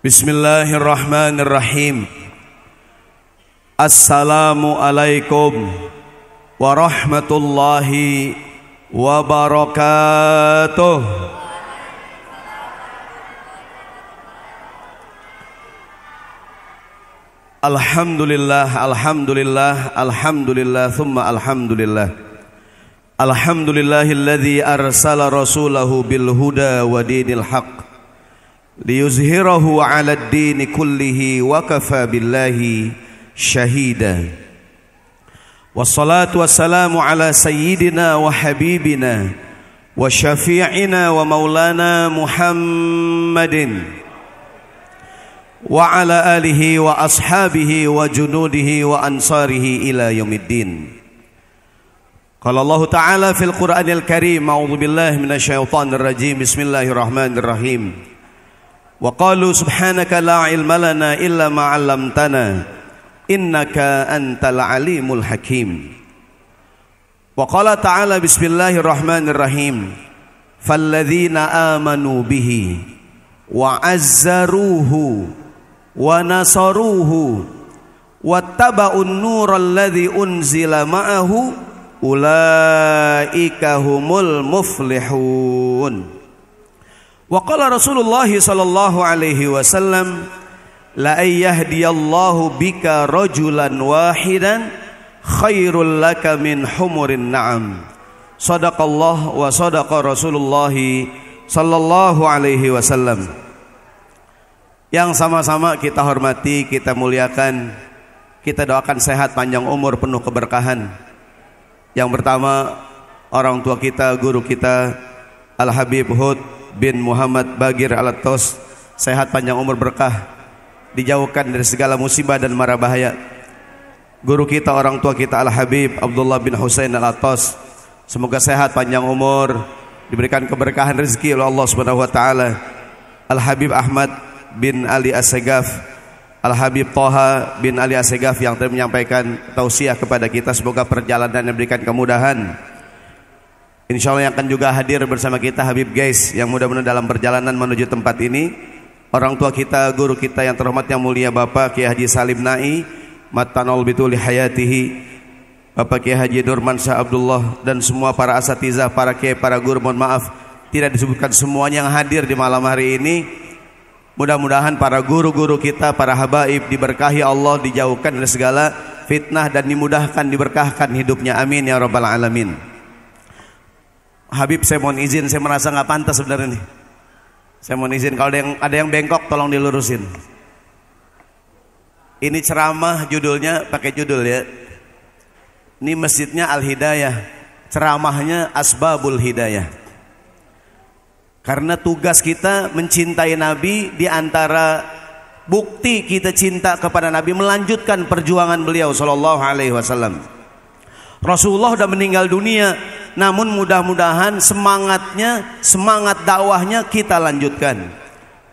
Bismillahirrahmanirrahim. Assalamualaikum warahmatullahi wabarakatuh. Alhamdulillah, alhamdulillah, alhamdulillah, thumma alhamdulillah. Alhamdulillahilladzi arsala rasulahu bil huda wa dinil haqq liyuzhirahu 'alad dini kullihi wa kafa billahi syahida. Wassalatu wassalamu ala sayyidina wa habibina wa syafi'ina wa maulana Muhammadin wa ala alihi wa ashabihi wa junudihi wa ansarihi ila yaumiddin. Qala Allah Ta'ala fil Qur'anil Karim, a'udzu billahi minasyaitonir rajim. Bismillahirrahmanirrahim. Wa qalu subhanaka la ilma lana illa ma 'allamtana innaka antal alimul hakim. Wa qala ta'ala bismillahirrahmanirrahim. Falladzina amanu bihi wa 'azzaruhu wa nasaruhu wattaba'un nural ladzi unzila ma'ahu ulaika humul muflihun. Wa qala Rasulullah sallallahu alaihi wasallam la ayyahdiyallahu bika rajulan wahidan khairul laka min humurin na'am. Sadaqallah wa sadaqa Rasulullah sallallahu alaihi wasallam. Yang sama-sama kita hormati, kita muliakan, kita doakan sehat, panjang umur, penuh keberkahan. Yang pertama, orang tua kita, guru kita Al-Habib Hud bin Muhammad Bagir Al-Atos, sehat, panjang umur, berkah, dijauhkan dari segala musibah dan mara bahaya. Guru kita, orang tua kita Al-Habib Abdullah bin Husain Al-Atos, semoga sehat, panjang umur, diberikan keberkahan rezeki oleh Allah Subhanahu wa taala. Al-Habib Ahmad bin Ali As-Segaf, Al-Habib Toha bin Ali As-Segaf yang telah menyampaikan tausiah kepada kita, semoga perjalanan diberikan kemudahan. Insyaallah yang akan juga hadir bersama kita Habib Gais, yang mudah-mudahan dalam perjalanan menuju tempat ini. Orang tua kita, guru kita yang terhormat yang mulia Bapak Kiai Haji Salim Nai Matanol Bituli Hayatihi, Bapak Kiai Haji Nurman Syah Abdullah, dan semua para asatizah, para kiai, para guru. Mohon maaf tidak disebutkan semuanya yang hadir di malam hari ini. Mudah-mudahan para guru-guru kita, para habaib diberkahi Allah, dijauhkan dari segala fitnah dan dimudahkan, diberkahkan hidupnya. Amin ya rabbal alamin. Habib, saya mohon izin, saya merasa nggak pantas sebenarnya nih. Saya mohon izin, kalau ada yang bengkok tolong dilurusin. Ini ceramah judulnya, pakai judul ya. Ini masjidnya Al Hidayah, ceramahnya Asbabul Hidayah. Karena tugas kita mencintai Nabi, di antara bukti kita cinta kepada Nabi melanjutkan perjuangan beliau sallallahu alaihi wasallam. Rasulullah sudah meninggal dunia, namun mudah-mudahan semangat dakwahnya kita lanjutkan.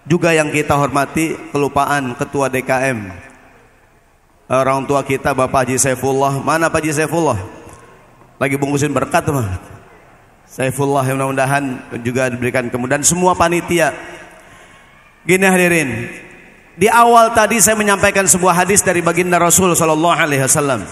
Juga yang kita hormati, kelupaan Ketua DKM, orang tua kita Bapak Haji Saifullah. Mana Pak Haji Saifullah? Lagi bungkusin berkat mah. Saifullah, yang mudah-mudahan juga diberikan kemudahan. Semua panitia. Gini hadirin, di awal tadi saya menyampaikan sebuah hadis dari baginda Rasul sallallahu alaihi wasallam.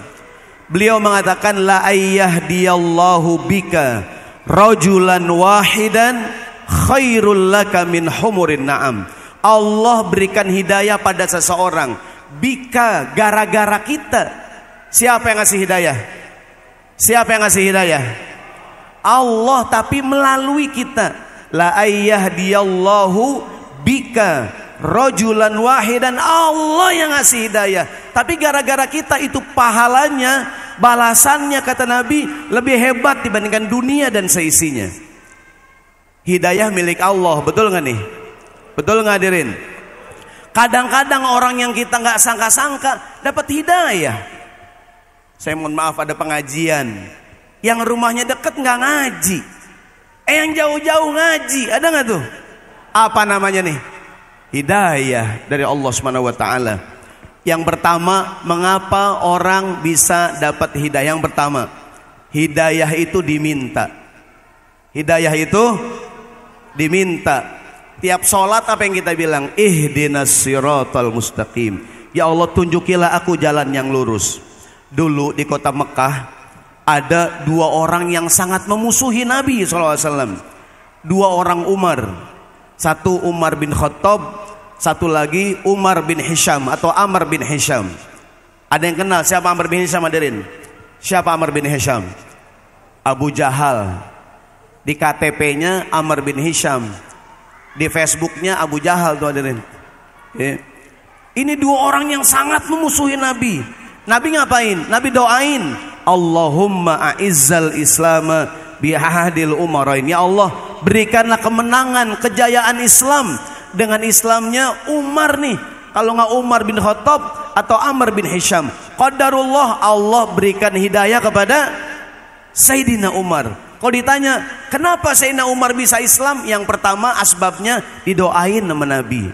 Beliau mengatakan la ayyahdiyallahu bika rajulan wahidan khairul laka min humurin na'am. Allah berikan hidayah pada seseorang bika, gara-gara kita. Siapa yang ngasih hidayah? Siapa yang ngasih hidayah? Allah, tapi melalui kita. La ayyahdiyallahu bika rajulan wahidan, Allah yang ngasih hidayah. Tapi gara-gara kita itu pahalanya, balasannya kata Nabi lebih hebat dibandingkan dunia dan seisinya. Hidayah milik Allah, betul nggak nih? Betul nggak hadirin? Kadang-kadang orang yang kita nggak sangka-sangka dapat hidayah. Saya mohon maaf, ada pengajian yang rumahnya deket nggak ngaji, yang jauh-jauh ngaji, ada nggak tuh? Apa namanya nih? Hidayah dari Allah Subhanahu wa taala. Yang pertama, mengapa orang bisa dapat hidayah? Yang pertama, hidayah itu diminta. Hidayah itu diminta. Tiap sholat apa yang kita bilang? Ihdinas siratal mustaqim. Ya Allah, tunjukilah aku jalan yang lurus. Dulu di kota Mekah ada dua orang yang sangat memusuhi Nabi SAW. Dua orang Umar. Satu Umar bin Khattab, satu lagi Umar bin Hisham atau Amr bin Hisham. Ada yang kenal siapa Amr bin Hisham, hadirin? Siapa Amr bin Hisham? Abu Jahal. Di KTP-nya Amr bin Hisham, di Facebooknya Abu Jahal tuh, hadirin. Ini dua orang yang sangat memusuhi Nabi. Nabi ngapain? Nabi doain, Allahumma a'izzal islama bihahdil umarain. Ya Allah, berikanlah kemenangan, kejayaan Islam dengan Islamnya Umar nih. Kalau nggak Umar bin Khattab atau Amr bin Hisham, qadarullah, Allah berikan hidayah kepada Sayyidina Umar. Kalau ditanya kenapa Sayyidina Umar bisa Islam, yang pertama asbabnya didoain sama Nabi.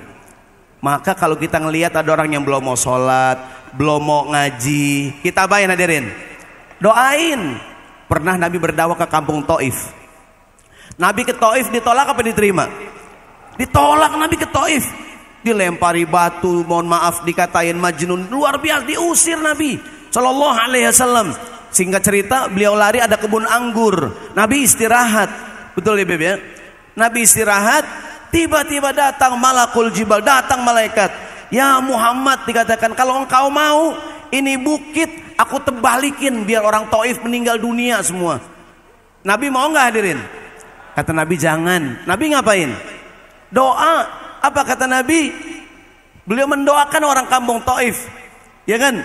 Maka kalau kita ngelihat ada orang yang belum mau sholat, belum mau ngaji, kita apain, hadirin? Doain. Pernah Nabi berdakwah ke kampung Taif. Nabi ke Taif ditolak apa diterima? Ditolak Nabi ke Taif. Dilempari batu, mohon maaf, dikatain majnun, luar biasa, diusir Nabi Sallallahu Alaihi Wasallam. Singkat cerita, beliau lari, ada kebun anggur. Nabi istirahat. Betul ya, Beb ya? Nabi istirahat, tiba-tiba datang malakul jibal, datang malaikat. Ya Muhammad, dikatakan, kalau engkau mau, ini bukit aku tebalikin biar orang Taif meninggal dunia semua. Nabi mau nggak, hadirin? Kata Nabi jangan. Nabi ngapain? Doa. Apa kata Nabi? Beliau mendoakan orang kampung Taif, ya kan?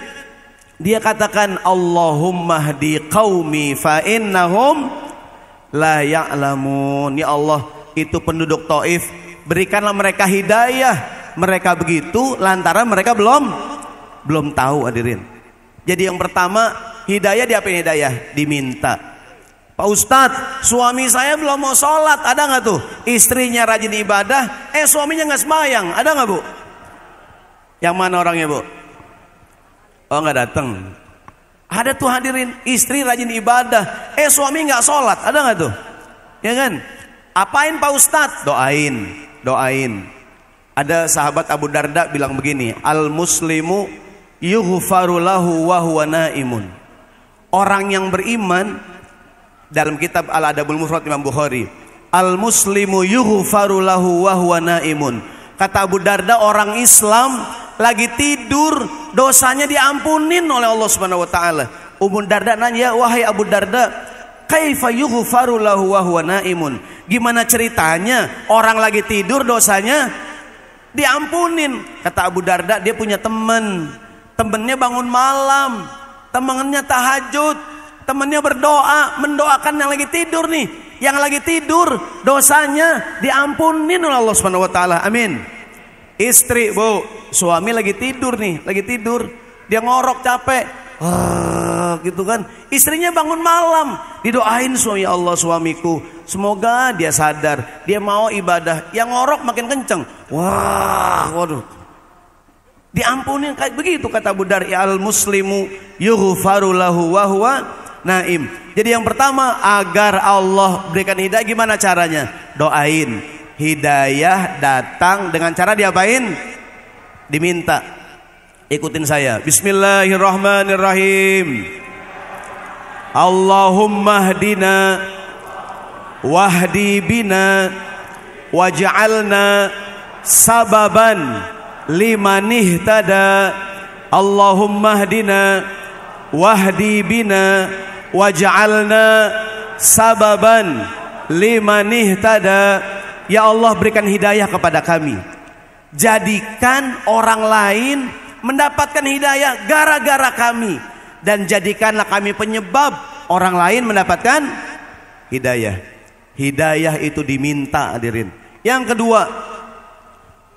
Dia katakan, Allahumma hdi qaumi fa innahum la ya'lamun. Ya Allah, itu penduduk Taif, berikanlah mereka hidayah. Mereka begitu lantaran mereka belum tahu, hadirin. Jadi yang pertama, hidayah, diapain hidayah? Diminta. Pak Ustadz, suami saya belum mau sholat, ada nggak tuh? Istrinya rajin ibadah, suaminya nggak sembahyang, ada nggak, Bu? Yang mana orangnya, Bu? Oh, nggak datang. Ada tuh, hadirin, istri rajin ibadah, suami nggak sholat, ada nggak tuh? Ya kan? Apain Pak Ustadz? Doain. Ada sahabat Abu Darda bilang begini, al muslimu yughfaru lahu wa huwa naimun. Orang yang beriman, dalam kitab Al Adabul Mufrad Imam Bukhari, al muslimu yughfaru lahu wa huwa naimun. Kata Abu Darda, orang Islam lagi tidur, dosanya diampunin oleh Allah Subhanahu wa taala. Abu Darda nanya, wahai Abu Darda, kaifa yughfaru lahu wa huwa naimun? Gimana ceritanya orang lagi tidur dosanya diampunin? Kata Abu Darda, dia punya temennya bangun malam, temennya tahajud, temennya berdoa, mendoakan yang lagi tidur nih. Yang lagi tidur dosanya diampunin oleh Allah Subhanahu wa taala. Amin. Istri, Bu, suami lagi tidur nih, lagi tidur, dia ngorok capek, gitu kan. Istrinya bangun malam, didoain suami, Allah suamiku, semoga dia sadar, dia mau ibadah. Yang ngorok makin kenceng, waduh, diampunin kayak begitu. Kata Abu Darda, al muslimu yughfaru lahu wa huwa naim. Jadi yang pertama, agar Allah berikan hidayah, gimana caranya? Doain. Hidayah datang dengan cara diapain? Diminta. Ikutin saya. Bismillahirrahmanirrahim. Allahumma hdina wahdi bina waj'alna sababan liman ihtada. Allahumma hdina wahdi bina waj'alna sababan liman ihtada. Ya Allah, berikan hidayah kepada kami. Jadikan orang lain mendapatkan hidayah gara-gara kami. Dan jadikanlah kami penyebab orang lain mendapatkan hidayah. Hidayah itu diminta, hadirin. Yang kedua,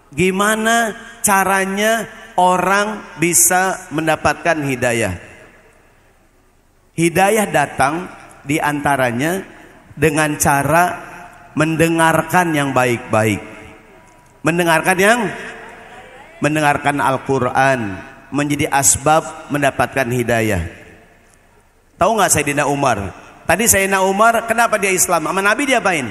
gimana caranya orang bisa mendapatkan hidayah? Hidayah datang diantaranya dengan cara mendengarkan yang baik-baik. Mendengarkan Al-Quran menjadi asbab mendapatkan hidayah. Tahu nggak Sayyidina Umar? Tadi Sayyidina Umar, kenapa dia Islam? Sama Nabi diapain?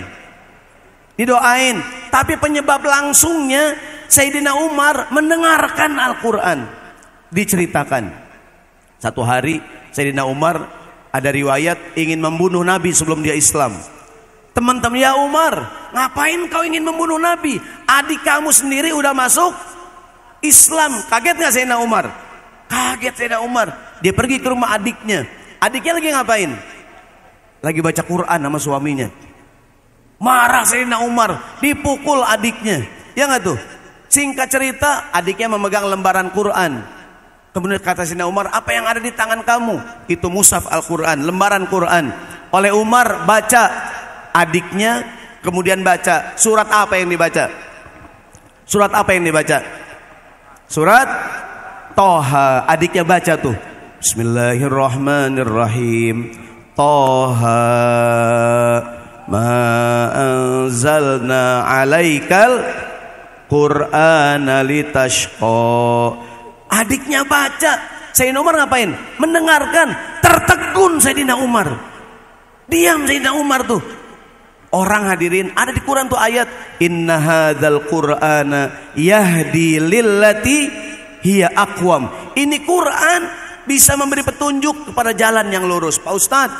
didoain. Tapi penyebab langsungnya Sayyidina Umar mendengarkan Al-Quran. Diceritakan satu hari Sayyidina Umar ada riwayat ingin membunuh Nabi sebelum dia Islam. Teman-teman, ya Umar, ngapain kau ingin membunuh Nabi? Adik kamu sendiri udah masuk Islam. Kaget gak Sayyidina Umar? Kaget Sayyidina Umar. Dia pergi ke rumah adiknya. Adiknya lagi ngapain? Lagi baca Quran sama suaminya. Marah Sayyidina Umar, dipukul adiknya. Ya gak tuh? Singkat cerita, adiknya memegang lembaran Quran. Kemudian kata Sayyidina Umar, apa yang ada di tangan kamu? Itu mushaf Al-Quran, lembaran Quran. Oleh Umar baca. Adiknya kemudian baca. Surat apa yang dibaca? Surat apa yang dibaca? Surat Toha. Adiknya baca tuh, Bismillahirrahmanirrahim. Toha ma anzalna alaikal Qur'ana litashqa. Adiknya baca. Sayyidina Umar ngapain? Mendengarkan. Tertegun Sayyidina Umar. Diam Sayyidina Umar tuh. Orang hadirin, ada di Quran tuh ayat, inna hadzal qur'ana yahdi lillati hiya aqwam. Ini Quran bisa memberi petunjuk kepada jalan yang lurus. Pak Ustadz,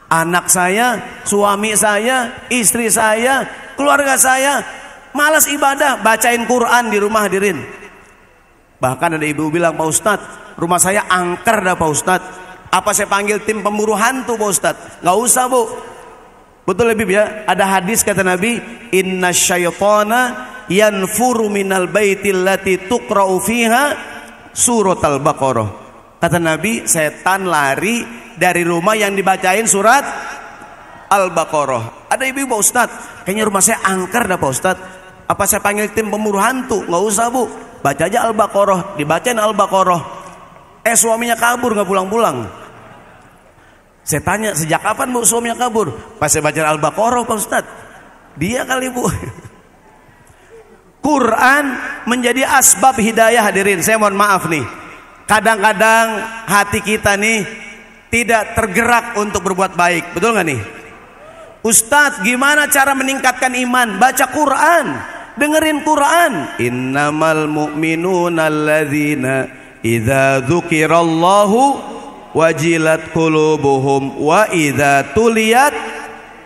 anak saya, suami saya, istri saya, keluarga saya malas ibadah, bacain Quran di rumah hadirin. Bahkan ada ibu bilang, Pak Ustadz, rumah saya angker dah Pak Ustadz. Apa saya panggil tim pemburu hantu Pak Ustadz? Gak usah Bu. Betul lebih ya, ada hadis kata Nabi, inna syaitana yanfuru minal baitil lati tuqra'u fiha surat al-Baqarah. Kata Nabi, setan lari dari rumah yang dibacain surat Al-Baqarah. Ada ibu-ibu, Pak Ustadz, kayaknya rumah saya angker dah Pak Ustadz. Apa saya panggil tim pemburu hantu? Nggak usah Bu, baca aja Al-Baqarah, dibacain Al-Baqarah. Suaminya kabur nggak pulang-pulang. Saya tanya, sejak kapan Bu suaminya kabur? Pas saya baca Al-Baqarah Pak Ustadz. Dia kali Bu. Quran menjadi asbab hidayah hadirin. Saya mohon maaf nih, kadang-kadang hati kita nih tidak tergerak untuk berbuat baik. Betul gak nih? Ustadz, gimana cara meningkatkan iman? Baca Quran, dengerin Quran. Innamal mu'minuna alladzina idza dzukirallahu wajilat qulubuhum wa idza tuliyat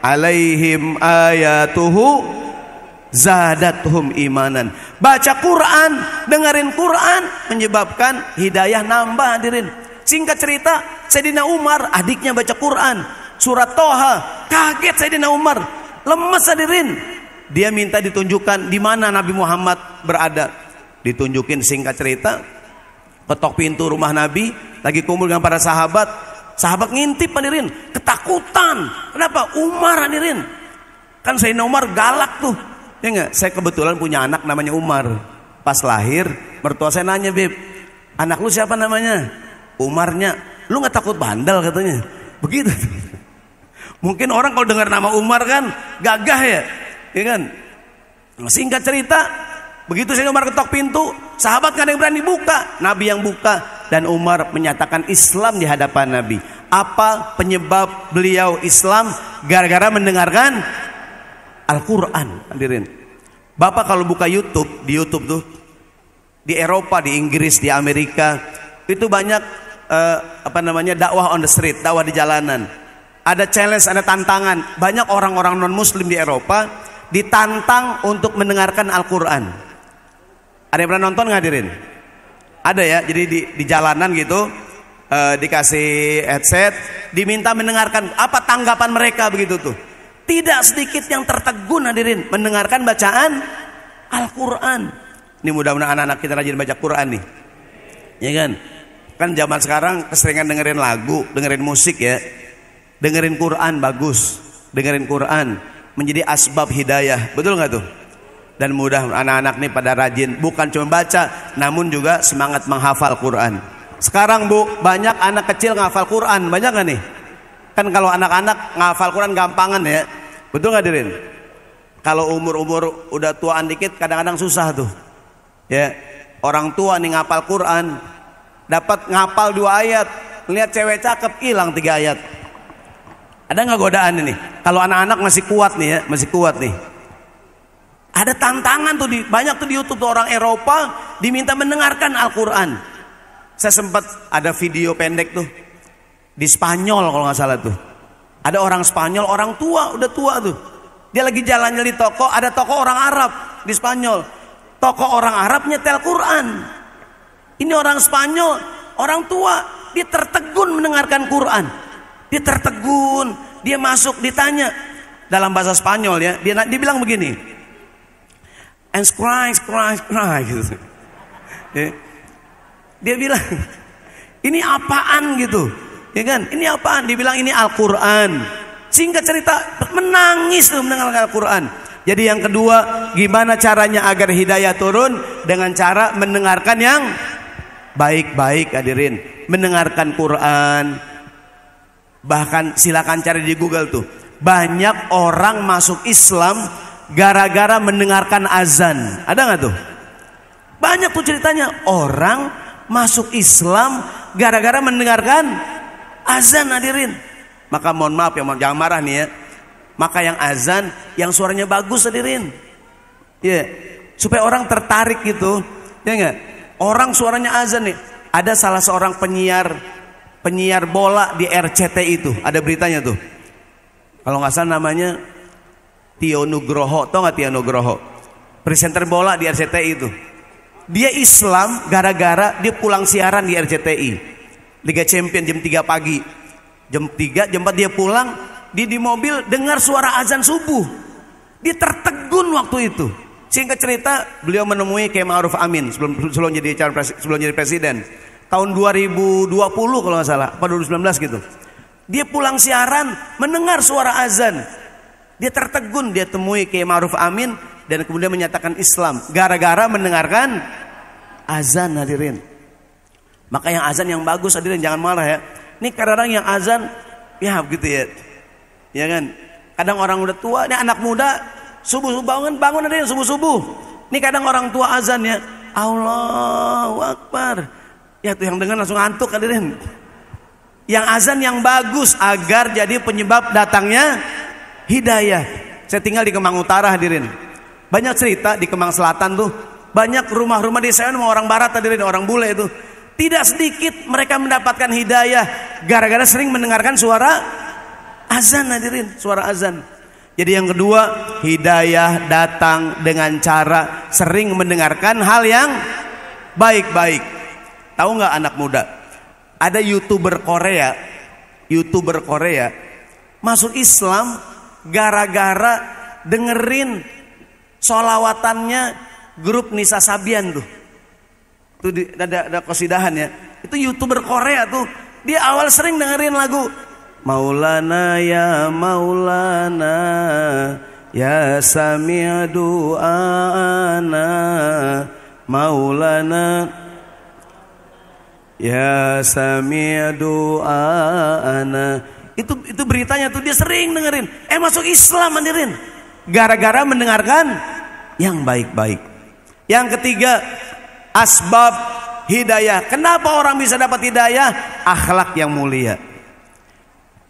alaihim ayatuhu zadatuhum imanan. Baca Quran, dengerin Quran menyebabkan hidayah nambah hadirin. Singkat cerita, Sayyidina Umar adiknya baca Quran, surat Toha. Kaget Sayyidina Umar, lemes hadirin. Dia minta ditunjukkan di mana Nabi Muhammad berada. Ditunjukin, singkat cerita, ketok pintu rumah Nabi, lagi kumpul dengan para sahabat. Sahabat ngintip hadirin, ketakutan. Kenapa? Umar hadirin. Kan Sayyidina Umar galak tuh. Ya enggak? Saya kebetulan punya anak namanya Umar. Pas lahir, mertua saya nanya, Beb, anak lu siapa namanya? Umarnya. Lu gak takut bandal katanya. Begitu. Mungkin orang kalau dengar nama Umar kan gagah ya. Ya kan? Singkat cerita, begitu Sayyidina Umar ketok pintu, sahabat gak ada yang berani buka. Nabi yang buka. Dan Umar menyatakan Islam di hadapan Nabi. Apa penyebab beliau Islam? Gara-gara mendengarkan Al-Quran hadirin. Bapak kalau buka YouTube, di YouTube tuh, di Eropa, di Inggris, di Amerika, itu banyak dakwah on the street, dakwah di jalanan. Ada challenge, ada tantangan. Banyak orang-orang non muslim di Eropa ditantang untuk mendengarkan Al-Quran. Ada yang pernah nonton nggak hadirin? Ada ya, jadi di jalanan gitu, dikasih headset, diminta mendengarkan apa tanggapan mereka begitu tuh. Tidak sedikit yang tertegun hadirin mendengarkan bacaan Al-Quran. Ini mudah-mudahan anak-anak kita rajin baca Quran nih, ya kan? Kan zaman sekarang keseringan dengerin lagu, dengerin musik ya. Dengerin Quran bagus, dengerin Quran menjadi asbab hidayah, betul nggak tuh? Dan mudah anak-anak nih pada rajin, bukan cuma baca, namun juga semangat menghafal Quran. Sekarang Bu, banyak anak kecil ngafal Quran, banyak nggak nih? Kan kalau anak-anak ngafal Quran gampangan ya, betul nggak hadirin? Kalau umur-umur udah tuaan dikit, kadang-kadang susah tuh. Ya, orang tua nih ngapal Quran, dapat ngapal 2 ayat, lihat cewek cakep hilang 3 ayat. Ada nggak godaan ini? Kalau anak-anak masih kuat nih ya, masih kuat nih. Ada tantangan tuh banyak tuh di YouTube tuh orang Eropa diminta mendengarkan Al-Quran. Saya sempat ada video pendek tuh di Spanyol kalau nggak salah tuh. Ada orang Spanyol, orang tua, udah tua tuh. Dia lagi jalan di toko, ada toko orang Arab di Spanyol. Toko orang Arab nyetel Quran. Ini orang Spanyol, orang tua, dia tertegun mendengarkan Quran. Dia tertegun, dia masuk ditanya dalam bahasa Spanyol ya. Dia bilang begini. And cry gitu. Dia bilang, ini apaan gitu. Ya kan? Ini apaan? Dia bilang ini Al-Quran. Singkat cerita, menangis tuh mendengarkan Al-Quran. Jadi yang kedua, gimana caranya agar hidayah turun? Dengan cara mendengarkan yang baik-baik hadirin. Mendengarkan Quran. Bahkan silakan cari di Google tuh. Banyak orang masuk Islam gara-gara mendengarkan azan. Ada nggak tuh? Banyak tuh ceritanya. Orang masuk Islam gara-gara mendengarkan azan hadirin. Maka mohon maaf ya, jangan marah nih ya. Maka yang azan, yang suaranya bagus hadirin. Ya, supaya orang tertarik gitu. Ya enggak? Orang suaranya azan nih. Ada salah seorang penyiar bola di RCTI itu. Ada beritanya tuh. Kalau nggak salah namanya Tio Nugroho. Tau nggak Tio Nugroho? Presenter bola di RCTI itu. Dia Islam gara-gara dia pulang siaran di RCTI. Liga Champion jam 3 pagi. Jam 3, jam 4 dia pulang. Dia di mobil dengar suara azan subuh. Dia tertegun waktu itu. Singkat cerita, beliau menemui Kiai Ma'ruf Amin sebelum jadi presiden. Tahun 2020 kalau nggak salah, apa 2019 gitu. Dia pulang siaran mendengar suara azan. Dia tertegun, dia temui Kiai Ma'ruf Amin dan kemudian menyatakan Islam gara-gara mendengarkan azan hadirin. Maka yang azan yang bagus hadirin, jangan marah ya. Ini kadang-kadang yang azan ya begitu ya. Ya kan? Kadang orang udah tua, ini anak muda subuh bangun hadirin subuh. Ini kadang orang tua azan ya. Allahu Akbar. Ya tuh yang dengar langsung ngantuk hadirin. Yang azan yang bagus agar jadi penyebab datangnya hidayah. Saya tinggal di Kemang Utara hadirin. Banyak cerita di Kemang Selatan tuh. Banyak rumah-rumah di sana sama orang barat hadirin, orang bule itu. Tidak sedikit mereka mendapatkan hidayah gara-gara sering mendengarkan suara azan hadirin, suara azan. Jadi yang kedua, hidayah datang dengan cara sering mendengarkan hal yang baik-baik. Tahu nggak anak muda? Ada YouTuber Korea masuk Islam gara-gara dengerin sholawatannya grup Nisa Sabian tuh. Itu ada qasidahan ya. Itu YouTuber Korea tuh. Dia awal sering dengerin lagu Maulana ya Maulana ya sami' du'ana Maulana ya sami' du'ana. Itu beritanya tuh dia sering dengerin. Masuk Islam hadirin gara-gara mendengarkan yang baik-baik. Yang ketiga, asbab hidayah. Kenapa orang bisa dapat hidayah? Akhlak yang mulia.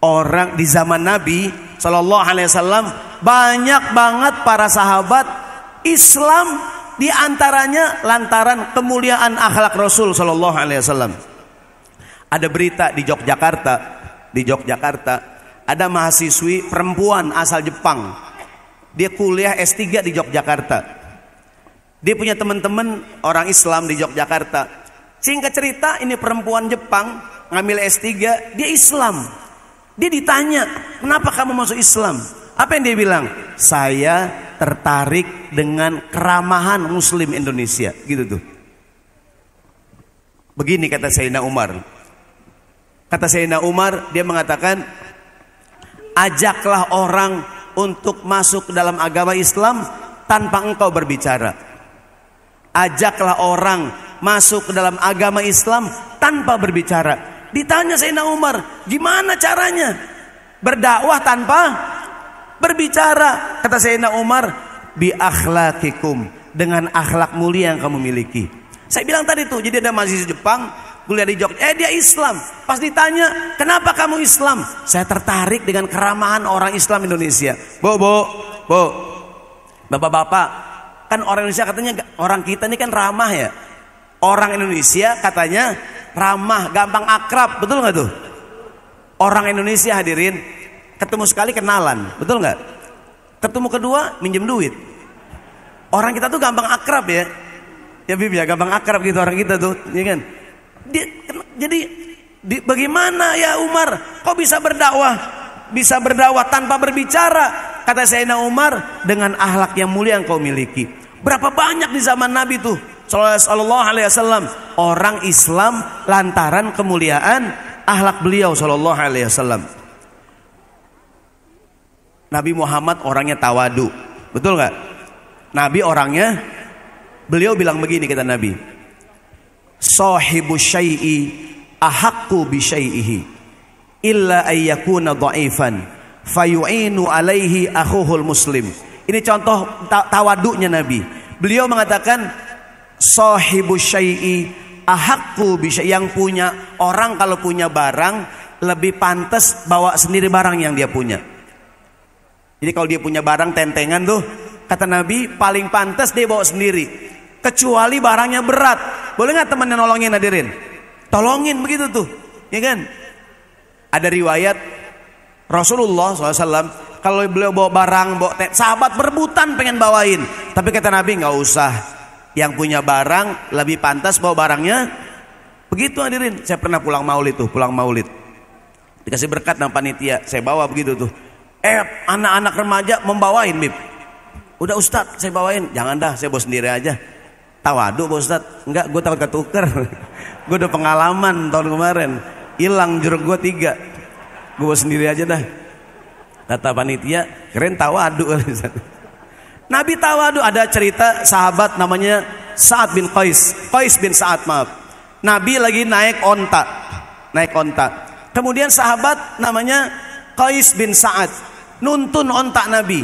Orang di zaman Nabi Sallallahu Alaihi Wasallam banyak banget para sahabat Islam, diantaranya lantaran kemuliaan akhlak Rasul Sallallahu Alaihi Wasallam. Ada berita di Yogyakarta ada mahasiswi perempuan asal Jepang. Dia kuliah S3 di Yogyakarta. Dia punya teman-teman orang Islam di Yogyakarta. Singkat cerita, ini perempuan Jepang ngambil S3, dia Islam. Dia ditanya, kenapa kamu masuk Islam? Apa yang dia bilang? Saya tertarik dengan keramahan Muslim Indonesia. Gitu tuh. Begini kata Sayyidina Umar. Kata Sayyidina Umar, dia mengatakan, ajaklah orang untuk masuk ke dalam agama Islam tanpa engkau berbicara. Ajaklah orang masuk ke dalam agama Islam tanpa berbicara. Ditanya Sayyidina Umar, gimana caranya berdakwah tanpa berbicara? Kata Sayyidina Umar, bi akhlaqikum, dengan akhlak mulia yang kamu miliki. Saya bilang tadi tuh, jadi ada mahasiswa Jepang kuliah di Jogja, dia Islam. Pas ditanya, kenapa kamu Islam? Saya tertarik dengan keramahan orang Islam Indonesia. Bapak-bapak, Kan orang Indonesia katanya, orang kita ini kan ramah ya. Orang Indonesia katanya ramah, gampang akrab, betul nggak tuh? Orang Indonesia hadirin, ketemu sekali kenalan, betul nggak? Ketemu kedua minjem duit. Orang kita tuh gampang akrab ya. Ya Bib ya, gampang akrab gitu orang kita tuh, ya kan? Jadi bagaimana ya Umar? Kok bisa berdakwah? Bisa berdakwah tanpa berbicara? Kata Sayyidina Umar, dengan akhlak yang mulia yang kau miliki. Berapa banyak di zaman Nabi tuh sallallahu alaihi wasallam orang Islam lantaran kemuliaan akhlak beliau sallallahu alaihi wasallam. Nabi Muhammad orangnya tawadu, betul nggak? Nabi orangnya, beliau bilang begini kata Nabi, sahibu syai'i ahaqqu bi syai'ihi illa ayyakuna dha'ifan fayu'inu alaihi akhuhul muslim. Ini contoh tawadunya Nabi. Beliau mengatakan sahibu syai'i ahaqqu bi syai'i, yang punya orang kalau punya barang lebih pantas bawa sendiri barang yang dia punya. Jadi kalau dia punya barang tentengan tuh, kata Nabi paling pantas dia bawa sendiri, kecuali barangnya berat. Boleh nggak temannya nolongin hadirin? Tolongin begitu tuh, ya kan? Ada riwayat Rasulullah SAW kalau beliau bawa barang, sahabat berebutan pengen bawain, tapi kata Nabi nggak usah. Yang punya barang lebih pantas bawa barangnya. Begitu hadirin. Saya pernah pulang maulid, dikasih berkat sama panitia, saya bawa begitu tuh. Anak-anak remaja membawain Bib. Udah Ustadz saya bawain. Jangan dah, saya bawa sendiri aja. Tawadu Pak Ustadz. Enggak, gue takut ketuker. Gue udah pengalaman tahun kemarin, hilang jeruk gue 3. Gue bawa sendiri aja dah. Kata panitia, keren tawadu. Nabi tawadu. Ada cerita sahabat namanya Sa'ad bin Qais bin Sa'ad, maaf. Nabi lagi naik onta. Kemudian sahabat namanya Qais bin Sa'ad nuntun onta Nabi.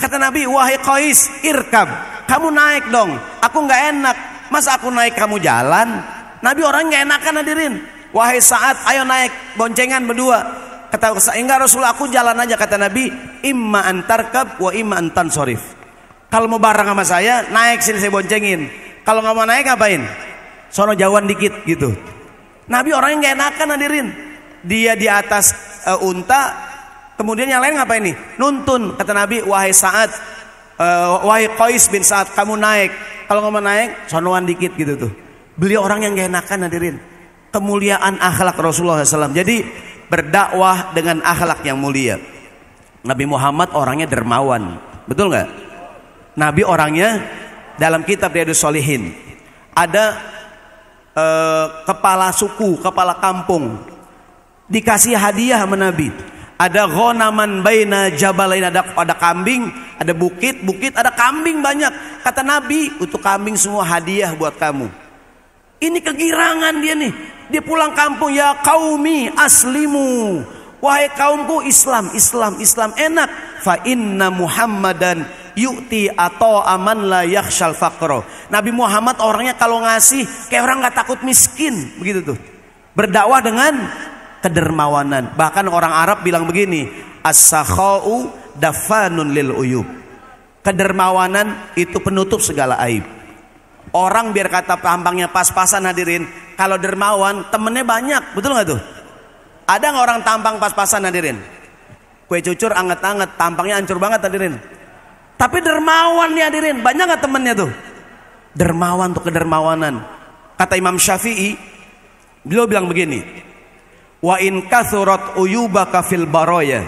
Kata Nabi, wahai Qais, irkab, kamu naik dong, aku nggak enak, masa aku naik kamu jalan? Nabi orang nggak enakan hadirin. Wahai Sa'ad, ayo naik boncengan berdua. Kata enggak Rasulullah, aku jalan aja. Kata Nabi, imma antarkab wa imma antansorif. Kalau mau bareng sama saya, naik sini saya boncengin. Kalau nggak mau naik ngapain? Sono jauhan dikit gitu. Nabi orangnya nggak enakan hadirin. Dia di atas unta, kemudian yang lain ngapain nih? Nuntun. Kata Nabi, wahai Sa'ad, wahai Qais bin Sa'ad, kamu naik. Kalau nggak mau naik, sonoan dikit gitu tuh. Beliau orang yang nggak enakan hadirin. Kemuliaan akhlak Rasulullah SAW. Jadi berdakwah dengan akhlak yang mulia. Nabi Muhammad orangnya dermawan, betul nggak? Nabi orangnya, dalam kitab Riyadhus Shalihin ada kepala suku, kepala kampung dikasih hadiah sama Nabi. Ada ghanaman baina jabalain, ada kambing, ada bukit, ada kambing banyak. Kata Nabi, untuk kambing semua hadiah buat kamu. Ini kegirangan dia nih. Dia pulang kampung, ya qaumi aslimu, wahai kaumku Islam enak. Fa inna Muhammadan yu'ti atau aman la yakhshal faqra. Nabi Muhammad orangnya kalau ngasih kayak orang nggak takut miskin, begitu tuh. Berdakwah dengan kedermawanan. Bahkan orang Arab bilang begini, as-sakha'u dafanun lil uyub. Kedermawanan itu penutup segala aib. Orang biar kata tampangnya pas-pasan hadirin, kalau dermawan temennya banyak, betul nggak tuh? Ada nggak orang tampang pas-pasan hadirin? Kue cucur anget-anget, tampangnya hancur banget hadirin. Tapi dermawan nih hadirin, banyak nggak temennya tuh? Dermawan tuh, kedermawanan. Kata Imam Syafi'i, beliau bilang begini, wa in kathurat uyubaka fil baraya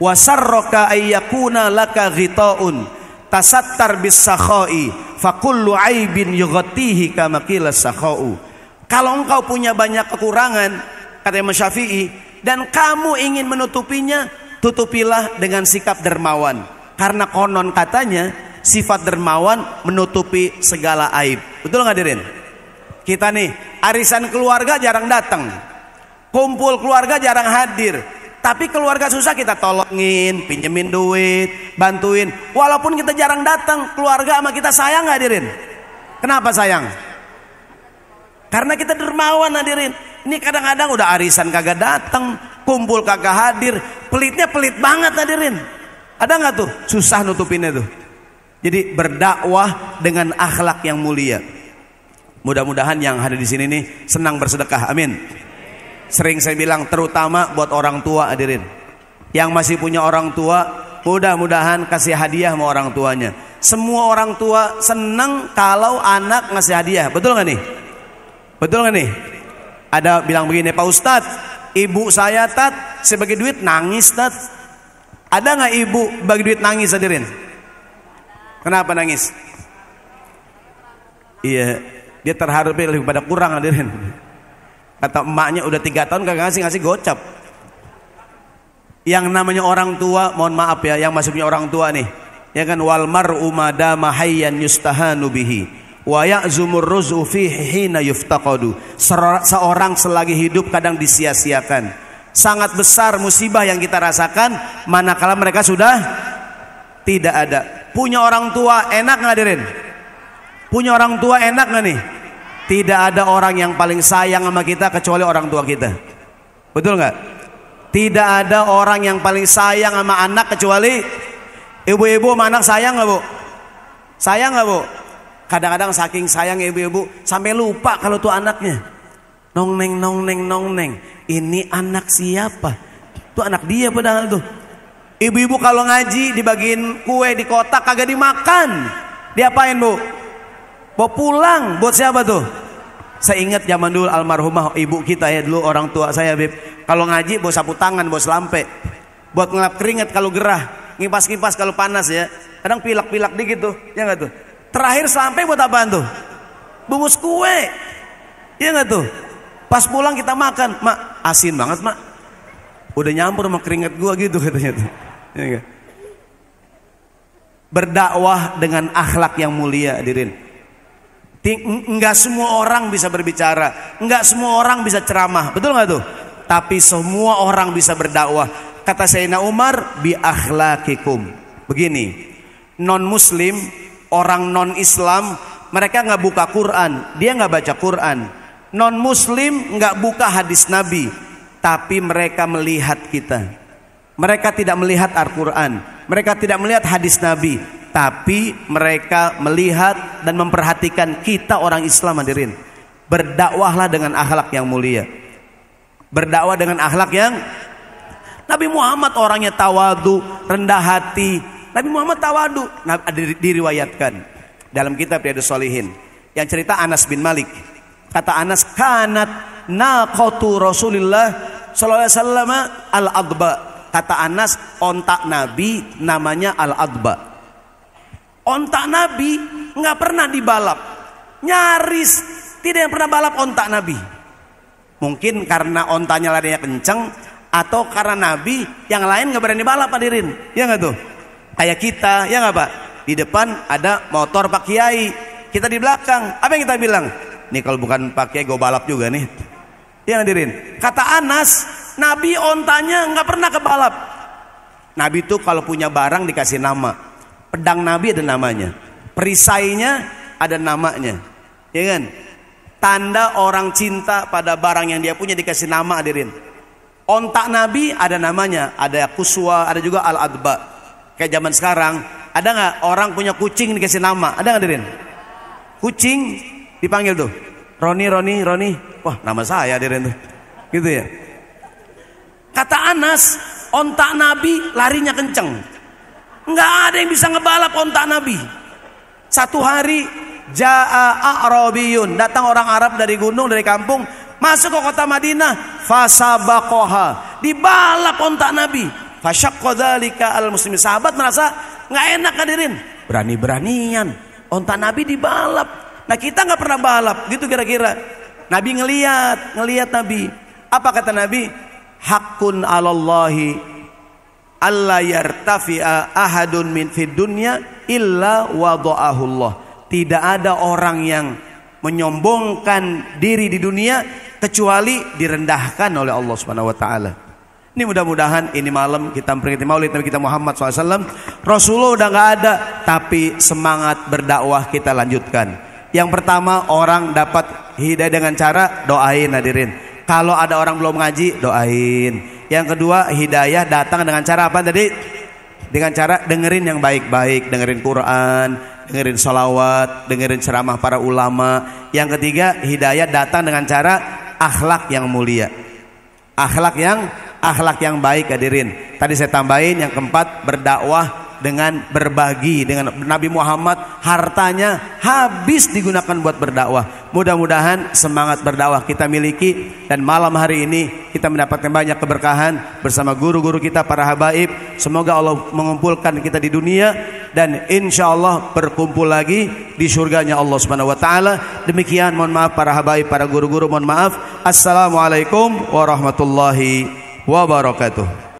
wa sarraka ayyakuna laka ghita'un tasattar bis sakhai fa kullu aibin yughatihi kama qila sakhau. Kalau engkau punya banyak kekurangan, kata Imam Syafi'i, dan kamu ingin menutupinya, tutupilah dengan sikap dermawan. Karena konon katanya sifat dermawan menutupi segala aib. Betul nggak hadirin? Kita nih arisan keluarga jarang datang, kumpul keluarga jarang hadir, tapi keluarga susah kita tolongin, pinjemin duit, bantuin. Walaupun kita jarang datang, keluarga sama kita sayang nggak hadirin? Kenapa sayang? Karena kita dermawan hadirin. Ini kadang-kadang udah arisan kagak datang, kumpul kagak hadir, pelitnya pelit banget hadirin. Ada nggak tuh susah nutupinnya tuh? Jadi berdakwah dengan akhlak yang mulia. Mudah-mudahan yang ada di sini nih senang bersedekah. Amin. Sering saya bilang terutama buat orang tua hadirin. Yang masih punya orang tua, mudah-mudahan kasih hadiah sama orang tuanya. Semua orang tua senang kalau anak ngasih hadiah. Betul nggak nih? Betul nggak nih? Ada bilang begini, Pak Ustadz, ibu saya tat sebagai duit nangis tat. Ada nggak ibu bagi duit nangis hadirin? Kenapa nangis? Iya, dia terharu lebih pada kurang hadirin. Kata emaknya udah 3 tahun kagak ngasih gocap. Yang namanya orang tua, mohon maaf ya, yang masih punya orang tua nih, ya kan, wal mar'u madama hayyan yustahanu bihi wa ya'zumur ruzu fihi hina yuftaqadu. Seorang selagi hidup kadang disia-siakan. Sangat besar musibah yang kita rasakan manakala mereka sudah tidak ada. Punya orang tua enak nggak hadirin? Punya orang tua enak nggak nih? Tidak ada orang yang paling sayang sama kita kecuali orang tua kita. Betul nggak? Tidak ada orang yang paling sayang sama anak kecuali ibu-ibu sama anak. Sayang nggak bu? Sayang nggak bu? Kadang-kadang saking sayang ibu-ibu sampai lupa kalau tuh anaknya. Nong neng nong neng nong neng. Ini anak siapa? Tuh anak dia padahal tuh. Ibu-ibu kalau ngaji dibagiin kue di kotak kagak dimakan. Diapain bu? Bawa pulang. Buat siapa tuh? Saya ingat zaman dulu almarhumah ibu kita ya, dulu orang tua saya Beb. Kalau ngaji bawa sapu tangan, bawa selampe. Buat ngelap keringat kalau gerah, ngipas-ngipas kalau panas ya. Kadang pilak-pilak dikit tuh, ya nggak tuh? Terakhir selampe buat apaan tuh? Bungkus kue. Ya nggak tuh? Pas pulang kita makan, mak asin banget mak. Udah nyampur sama keringat gua gitu katanya tuh. Ya gak? Berdakwah dengan akhlak yang mulia hadirin. Enggak semua orang bisa berbicara, enggak semua orang bisa ceramah, betul nggak tuh? Tapi semua orang bisa berdakwah. Kata Sayyidina Umar, bi akhlaqikum. Begini, non muslim, orang non Islam, mereka nggak buka Quran, dia nggak baca Quran. Non muslim nggak buka hadis Nabi, tapi mereka melihat kita. Mereka tidak melihat Al-Quran, mereka tidak melihat hadis Nabi, tapi mereka melihat dan memperhatikan kita orang Islam hadirin. Berdakwahlah dengan akhlak yang mulia. Berdakwah dengan akhlak yang Nabi Muhammad orangnya tawadu, rendah hati. Nabi Muhammad tawadu. Diriwayatkan dalam kitab Riyadhus Shalihin yang cerita Anas bin Malik. Kata Anas, kanat naqatu Rasulillah sallallahu alaihi wasallam al-adba. Kata Anas, ontak Nabi namanya al-adba. Ontak Nabi nggak pernah dibalap, nyaris tidak yang pernah balap ontak Nabi. Mungkin karena ontanya larinya kenceng, atau karena Nabi yang lain nggak berani balap hadirin, ya nggak tuh? Kayak kita, ya nggak Pak? Di depan ada motor Pak Kiai, kita di belakang. Apa yang kita bilang? Nih kalau bukan Pak Kiai gue balap juga nih. Ya hadirin. Kata Anas, Nabi ontanya nggak pernah kebalap. Nabi tuh kalau punya barang dikasih nama. Pedang Nabi ada namanya, perisainya ada namanya, ya kan? Tanda orang cinta pada barang yang dia punya dikasih nama hadirin. Ontak Nabi ada namanya, ada kuswa, ada juga al-adba. Kayak zaman sekarang, ada nggak orang punya kucing dikasih nama? Ada nggak hadirin? Kucing dipanggil tuh, Roni. Wah, nama saya hadirin tuh, gitu ya. Kata Anas, ontak Nabi larinya kenceng, nggak ada yang bisa ngebalap ontak Nabi. Satu hari jaa a'rabiyun, datang orang Arab dari gunung, dari kampung, masuk ke kota Madinah, fasabaqoha, dibalap ontak Nabi. Fasyaqqa dzalika al-muslimin. Sahabat merasa nggak enak hadirin, berani-beranian ontak Nabi dibalap. Nah kita nggak pernah balap, gitu kira-kira. Nabi ngeliat Nabi. Apa kata Nabi? Hakun 'alallahi alla yartafi'a ahadun min fid dunya illa wada'ahullah. Tidak ada orang yang menyombongkan diri di dunia kecuali direndahkan oleh Allah Subhanahu wa taala. Ini mudah-mudahan ini malam kita memperingati Maulid Nabi kita Muhammad SAW. Rasulullah udah nggak ada, tapi semangat berdakwah kita lanjutkan. Yang pertama, orang dapat hidayah dengan cara doain hadirin. Kalau ada orang belum ngaji, doain. Yang kedua, hidayah datang dengan cara apa tadi? dengan cara dengerin yang baik-baik, dengerin Quran, dengerin salawat, dengerin ceramah para ulama. Yang ketiga, hidayah datang dengan cara akhlak yang mulia, akhlak yang baik. Hadirin, tadi saya tambahin yang keempat, berdakwah dengan berbagi. Dengan Nabi Muhammad hartanya habis digunakan buat berdakwah. Mudah-mudahan semangat berdakwah kita miliki, dan malam hari ini kita mendapatkan banyak keberkahan bersama guru-guru kita para habaib. Semoga Allah mengumpulkan kita di dunia dan insya Allah berkumpul lagi di surganya Allah Subhanahu wa taala. Demikian, mohon maaf para habaib, para guru-guru, mohon maaf. Assalamualaikum warahmatullahi wabarakatuh.